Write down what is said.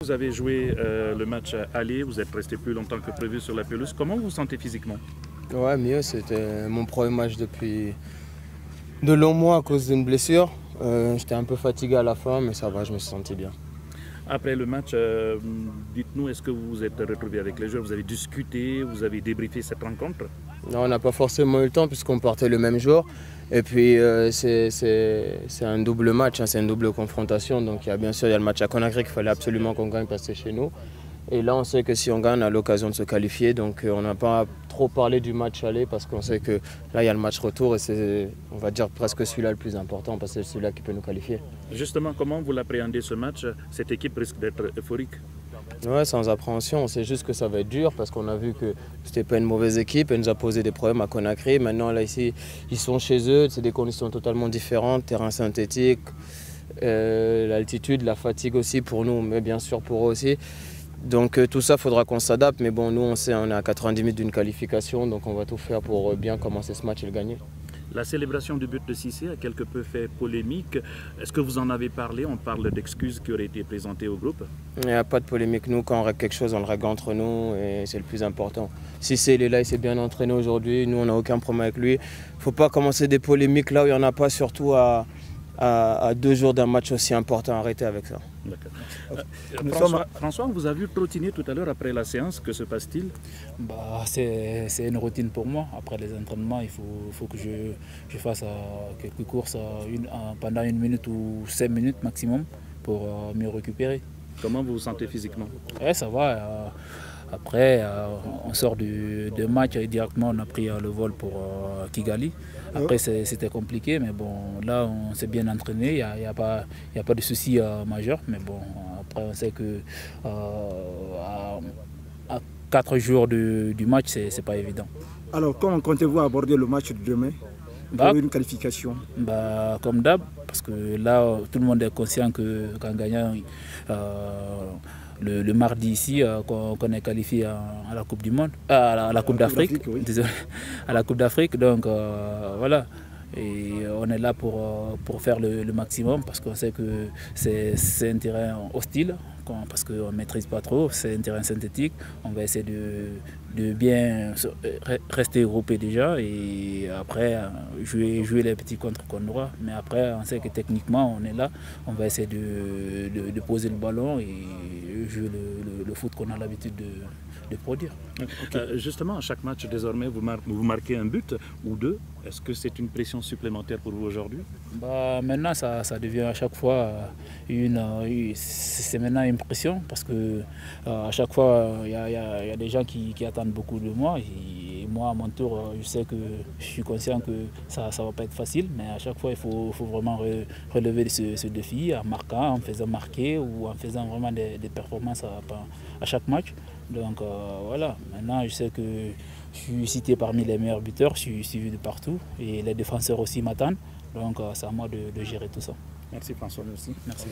Vous avez joué le match aller, vous êtes resté plus longtemps que prévu sur la pelouse. Comment vous vous sentez physiquement? Ouais, mieux. C'était mon premier match depuis de longs mois à cause d'une blessure. J'étais un peu fatigué à la fin, mais ça va, je me suis senti bien. Après le match, dites-nous, est-ce que vous vous êtes retrouvé avec les joueurs? Vous avez discuté, vous avez débriefé cette rencontre? Non, on n'a pas forcément eu le temps puisqu'on partait le même jour. Et puis c'est un double match, hein, c'est une double confrontation. Donc bien sûr, il y a le match à Conakry qu'il fallait absolument qu'on gagne parce que c'est chez nous. Et là, on sait que si on gagne, on a l'occasion de se qualifier. Donc on n'a pas trop parlé du match aller parce qu'on sait que là, il y a le match retour et c'est, on va dire, presque celui-là le plus important parce que c'est celui-là qui peut nous qualifier. Justement, comment vous l'appréhendez ce match? Cette équipe risque d'être euphorique. Ouais, sans appréhension, on sait juste que ça va être dur parce qu'on a vu que c'était pas une mauvaise équipe, elle nous a posé des problèmes à Conakry. Maintenant là ici, ils sont chez eux, c'est des conditions totalement différentes, terrain synthétique, l'altitude, la fatigue aussi pour nous, mais bien sûr pour eux aussi. Donc tout ça, faudra qu'on s'adapte, mais bon, nous on sait, on est à 90 minutes d'une qualification, donc on va tout faire pour bien commencer ce match et le gagner. La célébration du but de Cissé a quelque peu fait polémique. Est-ce que vous en avez parlé? On parle d'excuses qui auraient été présentées au groupe. Il n'y a pas de polémique. Nous, quand on règle quelque chose, on le règle entre nous et c'est le plus important. Cissé, il est là, il s'est bien entraîné aujourd'hui. Nous, on n'a aucun problème avec lui. Il ne faut pas commencer des polémiques là où il n'y en a pas, surtout à 2 jours d'un match aussi important. Arrêtez avec ça. François, on vous a vu trottiner tout à l'heure après la séance. Que se passe-t-il? C'est une routine pour moi. Après les entraînements, il faut que je fasse quelques courses pendant 1 minute ou 5 minutes maximum pour mieux récupérer. Comment vous vous sentez physiquement? Ouais, ça va. Après, on sort du match et directement on a pris le vol pour Kigali. Après, c'était compliqué, mais bon, là, on s'est bien entraîné. Il n'y a pas de souci majeur. Mais bon, après, on sait que à 4 jours du match, c'est pas évident. Alors, comment comptez-vous aborder le match de demain pour une qualification? Comme d'hab, parce que là, tout le monde est conscient qu'en gagnant le mardi ici, qu'on est qualifié à la Coupe du Monde, à la Coupe d'Afrique, oui. Désolé, à la Coupe d'Afrique. Donc voilà, et on est là pour faire le maximum parce qu'on sait que c'est un terrain hostile, parce qu'on ne maîtrise pas trop, c'est un terrain synthétique. On va essayer de bien rester groupé déjà et après jouer les petits contres qu'on aura. Mais après, on sait que techniquement, on est là, on va essayer de poser le ballon et jouer le foot qu'on a l'habitude de produire. Okay. Justement, à chaque match, désormais, vous marquez un but ou deux. Est-ce que c'est une pression supplémentaire pour vous aujourd'hui? Maintenant, ça devient à chaque fois c'est maintenant une pression parce que à chaque fois, il y a des gens qui attendent beaucoup de moi. Et moi, à mon tour, je sais que je suis conscient que ça ne va pas être facile, mais à chaque fois, il faut vraiment relever ce défi en marquant, en faisant marquer ou en faisant vraiment des performances à chaque match. Donc voilà, maintenant je sais que je suis cité parmi les meilleurs buteurs, je suis suivi de partout et les défenseurs aussi m'attendent. Donc c'est à moi de gérer tout ça. Merci François, merci. Merci.